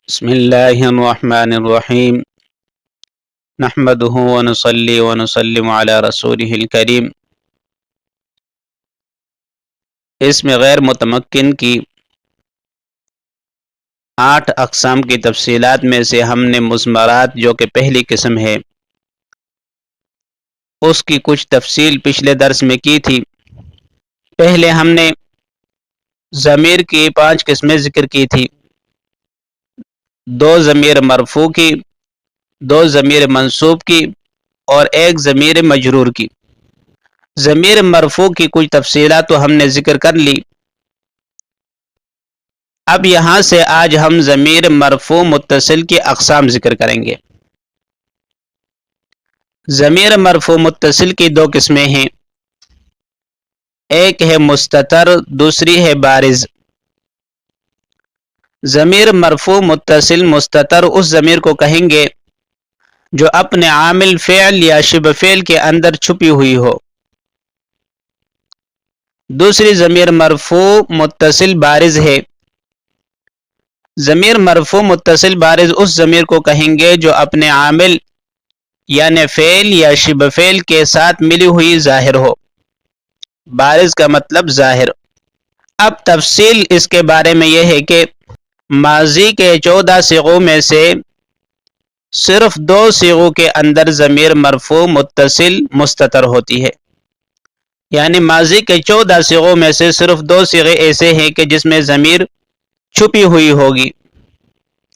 بسم اللہ الرحمن الرحیم نحمده ونصلی ونسلم علی رسولہ الکریم۔ اسم غیر متمکن کی 8 اقسام کی تفصیلات میں سے ہم نے مضمرات جو کہ پہلی قسم ہے اس کی کچھ تفصیل پچھلے درس میں کی تھی۔ پہلے ہم نے ضمیر کی 5 قسمیں ذکر کی تھی، 2 ضمیر مرفوع کی، 2 ضمیر منصوب کی اور 1 ضمیر مجرور کی۔ ضمیر مرفوع کی کچھ تفصیلات تو ہم نے ذکر کر لی۔ اب یہاں سے آج ہم ضمیر مرفوع متصل کی اقسام ذکر کریں گے۔ ضمیر مرفوع متصل کی 2 قسمیں ہیں، ایک ہے مستتر، دوسری ہے بارز۔ ضمیر مرفوع متصل مستتر اس ضمیر کو کہیں گے جو اپنے عامل فعل یا شبہ فعل کے اندر چھپی ہوئی ہو۔ دوسری ضمیر مرفوع متصل بارز ہے۔ ضمیر مرفوع متصل بارز اس ضمیر کو کہیں گے جو اپنے عامل یعنی فعل یا شبہ فعل کے ساتھ ملی ہوئی ظاہر ہو۔ بارز کا مطلب ظاہر۔ اب تفصیل اس کے بارے میں یہ ہے کہ ماضی کے 14 صیغوں میں سے صرف 2 صیغوں کے اندر ضمیر مرفوع متصل مستتر ہوتی ہے، یعنی ماضی کے 14 صیغوں میں سے صرف 2 صیغے ایسے ہیں کہ جس میں ضمیر چھپی ہوئی ہوگی،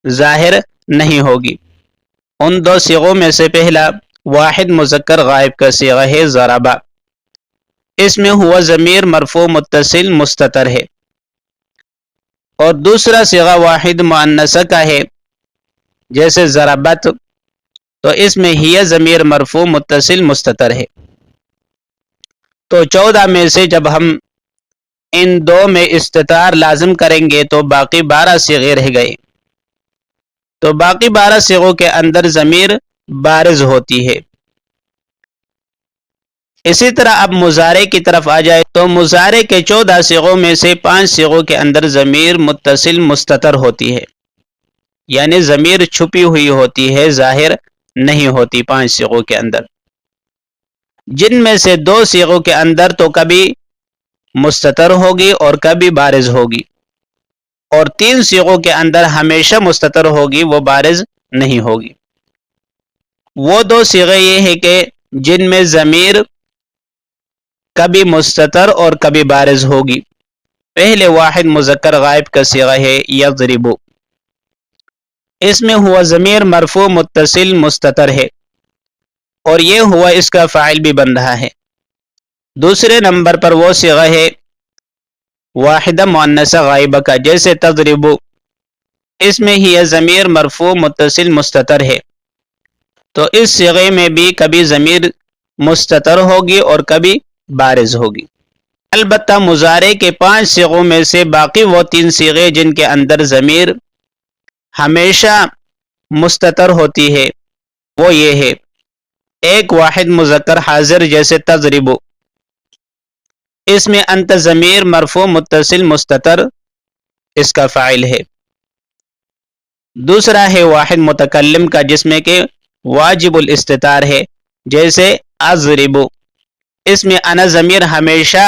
ظاہر نہیں ہوگی۔ ان 2 صیغوں میں سے پہلا واحد مذکر غائب کا صیغہ ہے ضربہ، اس میں ہوا ضمیر مرفوع متصل مستتر ہے، اور دوسرا صیغہ واحد مؤنثہ کا ہے جیسے ضربت، تو اس میں ہی ضمیر مرفوع متصل مستتر ہے۔ تو 14 میں سے جب ہم ان 2 میں استتار لازم کریں گے تو باقی 12 صیغے رہ گئے، تو باقی 12 صیغوں کے اندر ضمیر بارز ہوتی ہے۔ اسی طرح اب مضارع کی طرف آ جائے تو مضارع کے 14 صیغوں میں سے 5 صیغوں کے اندر ضمیر متصل مستتر ہوتی ہے، یعنی ضمیر چھپی ہوئی ہوتی ہے، ظاہر نہیں ہوتی 5 صیغوں کے اندر، جن میں سے 2 صیغوں کے اندر تو کبھی مستتر ہوگی اور کبھی بارز ہوگی، اور 3 صیغوں کے اندر ہمیشہ مستتر ہوگی، وہ بارز نہیں ہوگی۔ وہ 2 صیغے یہ ہے کہ جن میں ضمیر کبھی مستتر اور کبھی بارز ہوگی۔ پہلے واحد مذکر غائب کا صیغہ ہے یضرب، اس میں ہوا ضمیر مرفوع متصل مستتر ہے اور یہ ہوا اس کا فاعل بھی بن رہا ہے۔ دوسرے نمبر پر وہ صیغہ ہے واحدہ مؤنثہ غائبہ کا جیسے تضرب، اس میں ہی ضمیر مرفوع متصل مستتر ہے، تو اس صیغے میں بھی کبھی ضمیر مستتر ہوگی اور کبھی بارز ہوگی۔ البتہ مضارع کے 5 صیغوں میں سے باقی وہ 3 صیغے جن کے اندر ضمیر ہمیشہ مستتر ہوتی ہے، وہ یہ ہے، ایک واحد مذکر حاضر جیسے تضرب، اس میں انت ضمیر مرفوع متصل مستتر اس کا فاعل ہے۔ دوسرا ہے واحد متکلم کا جس میں کہ واجب الاستتار ہے جیسے اضرب، اس میں انا ضمیر ہمیشہ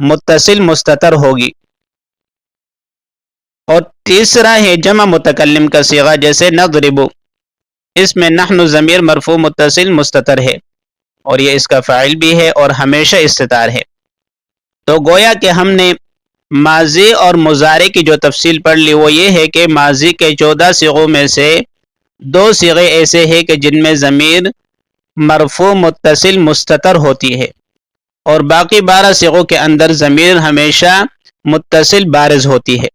متصل مستتر ہوگی۔ اور تیسرا ہے جمع متکلم کا صیغہ جیسے نضرب، اس میں نحن ضمیر مرفوع متصل مستتر ہے اور یہ اس کا فاعل بھی ہے اور ہمیشہ استتار ہے۔ تو گویا کہ ہم نے ماضی اور مضارع کی جو تفصیل پڑھ لی وہ یہ ہے کہ ماضی کے 14 صیغوں میں سے 2 صیغے ایسے ہیں کہ جن میں ضمیر مرفوع متصل مستتر ہوتی ہے، اور باقی 12 صیغوں کے اندر ضمیر ہمیشہ متصل بارز ہوتی ہے۔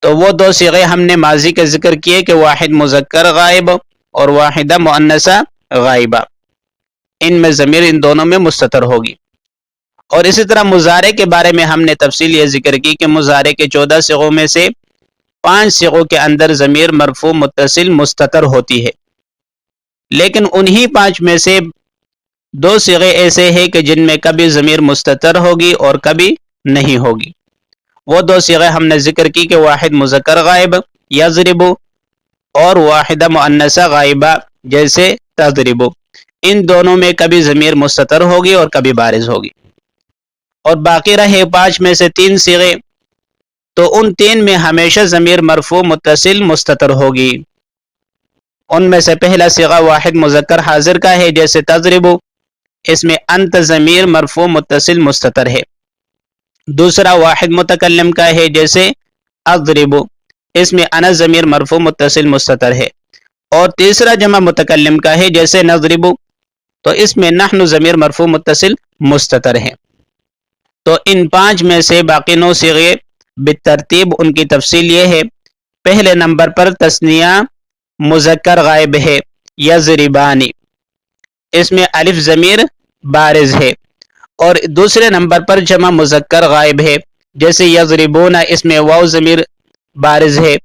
تو وہ 2 صیغے ہم نے ماضی کے ذکر کیے کہ واحد مذکر غائب اور واحدہ مؤنثہ غائبہ، ان میں ضمیر ان دونوں میں مستتر ہوگی۔ اور اسی طرح مضارع کے بارے میں ہم نے تفصیل یہ ذکر کی کہ مضارع کے 14 صیغوں میں سے 5 صیغوں کے اندر ضمیر مرفوع متصل مستتر ہوتی ہے، لیکن انہی 5 میں سے 2 صیغے ایسے ہیں کہ جن میں کبھی ضمیر مستتر ہوگی اور کبھی نہیں ہوگی۔ وہ 2 صیغے ہم نے ذکر کی کہ واحد مذکر غائب यज़रिबु, और वाहिदा मुअन्नसा गायबा जैसे तज़रिबु। इन दोनों में कभी ज़मीर मुस्ततर होगी और कभी बारिज होगी। और बाकी रहे 5 में से 3 सीगे, तो उन 3 में हमेशा ज़मीर मरफू मुत्तसिल मुस्ततर होगी। उनमें से पहला सीगा वाहिद मुज़क्कर हाजिर का है जैसे तज़रिबु, इसमें अंत ज़मीर मरफू मुत्तसिल मुस्ततर है। दूसरा वाहिद मुतकल्लिम का है जैसे अज़रिबु, इसमें अना ज़मीर मरफू मुत्तसिल मुस्ततर है। और तीसरा जमा मुतकल्लिम का है जैसे नज़रिबु, तो इसमें नहनु ज़मीर मरफू मुत्तसिल मुस्ततर है। तो इन 5 में से बाकी 9 सीगे बितरतीब उनकी तफसील ये है। पहले नंबर पर तस्निया मुज़क्कर गायब है यज़रिबानी, इसमें अलिफ ज़मीर बारिज है। और दूसरे नंबर पर जमा मुज़क्कर गायब है जैसे यज़रिबूना, इसमें वाव ज़मीर बारिज है।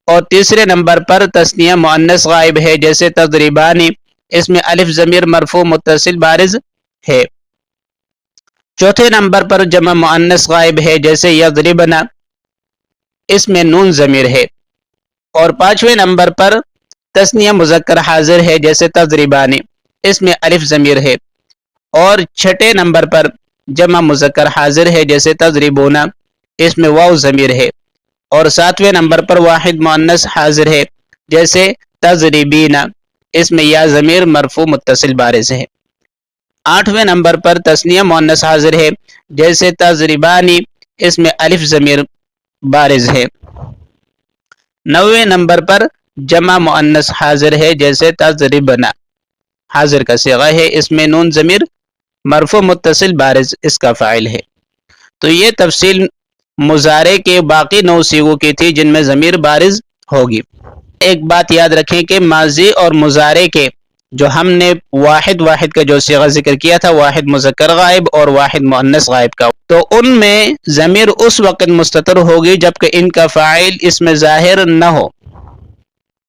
और तीसरे नंबर पर तस्निया मुअन्नस गायब है जैसे तज़रिबानी, इसमें अलिफ ज़मीर मरफू मुत्तसिल बारिज है। चौथे नंबर पर जमा मुअन्नस गायब है जैसे यज़रिबना, इसमें नून ज़मीर है। और 5वें नंबर पर तस्निया मुज़क्कर हाजिर है जैसे तज़रिबानी, इसमें अलिफ ज़मीर है। और 6ठे नंबर पर जमा मुज़क्कर हाजिर है जैसे तज़रिबूना, इसमें वाव ज़मीर है। और 7वें नंबर पर वाहिद मुअन्नस हाजिर है जैसे तज़रिबीना, इसमें या ज़मीर मरफू मुत्तसिल बारिज है। 8वें नंबर पर तस्निया मुअन्नस हाजिर है जैसे तज़रिबानी, इसमें अलिफ ज़मीर बारिज है। 9वें नंबर पर जमा मुअन्नस हाजिर है जैसे तज़रिबना, हाजिर का सीगा है, इसमें नून ज़मीर मरफू मुत्तसिल बारिज इसका फ़ाइल है। तो ये तफसील मुजारे के बाकी 9 सीगों की थी जिनमें ज़मीर बारिज होगी। एक बात याद रखें कि माजी और मुजारे के जो हमने वाहिद वाहिद का जो सीगा जिक्र किया था, वाहिद मुज़क्कर गायब और वाहिद मुअन्नस गायब का, तो उनमें ज़मीर उस वक्त मुस्ततर होगी जबकि इनका फ़ाइल इसमें ज़ाहिर न हो।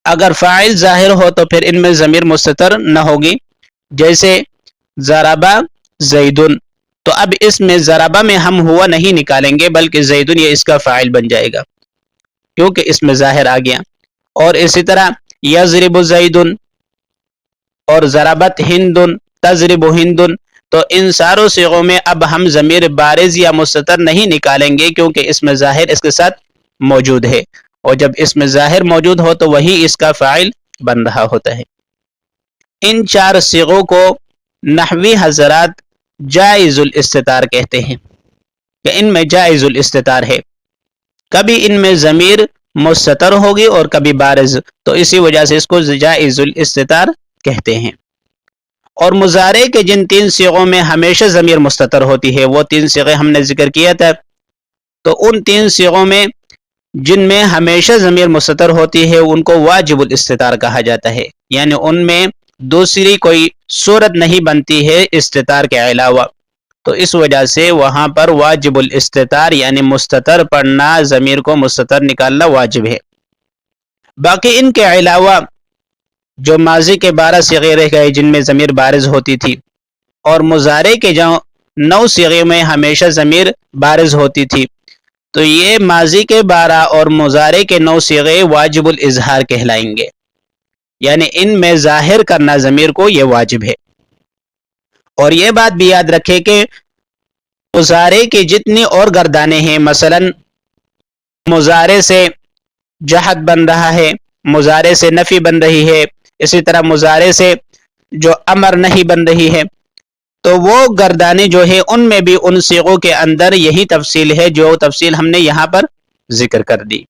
अगर फ़ाइल ज़ाहिर हो तो फिर इनमें ज़मीर मुस्ततर न होगी। जैसे ज़राबा ज़ैदुन, तो अब इसमें ज़राबा में हम हुआ नहीं निकालेंगे बल्कि ज़ैदुन ये इसका फ़ाइल बन जाएगा क्योंकि इसमें ज़ाहिर आ गया। और इसी तरह यज़रिबु ज़ैदुन और ज़राबत हिंदुन, तज़रिबु हिंदुन, तो इन सारों सीगों में अब हम ज़मीर बारिज या मुस्ततर नहीं निकालेंगे क्योंकि इसमें ज़ाहिर इसके साथ मौजूद है। और जब इसमें ज़ाहिर मौजूद हो तो वही इसका फ़ाइल बन रहा होता है। इन 4 सीगों को नहवी हज़रात जाइज़ुल इस्तितार कहते हैं कि इनमें जाइज़ुल इस्तितार है। कभी इनमें ज़मीर मुस्ततर होगी और कभी बारिज, तो इसी वजह से इसको जाइज़ुल इस्तितार कहते हैं। और मुजारे के जिन 3 सीगों में हमेशा ज़मीर मुस्ततर होती है, वो 3 सीगे हमने जिक्र किया था। तो उन 3 सीगों में जिनमें हमेशा ज़मीर मुस्ततर होती है उनको वाजिबुल इस्तितार कहा जाता है, यानी उनमें दूसरी कोई सूरत नहीं बनती है इस्तितार के अलावा। तो इस वजह से वहाँ पर वाजिबुल इस्तितार यानी मुस्ततर पढ़ना, ज़मीर को मुस्ततर निकालना वाजिब है। बाकी इनके अलावा जो माजी के 12 सीगे रह गए जिनमें ज़मीर बारिज होती थी, और मुजारे के जो 9 सीगे में हमेशा ज़मीर बारिज होती थी, तो ये माजी के 12 और मुजारे के 9 सीगे वाजिबुल इजहार कहलाएंगे, यानी इनमें ज़ाहिर करना ज़मीर को ये वाजिब है। और ये बात भी याद रखें कि मुजारे की जितनी और गर्दानें हैं, मसलन मुजारे से जहद बन रहा है, मुजारे से नफ़ी बन रही है, इसी तरह मुजारे से जो अमर नहीं बन रही है, तो वो गर्दानें जो है उनमें भी उन सीगों के अंदर यही तफसील है जो तफसील हमने यहाँ पर जिक्र कर दी।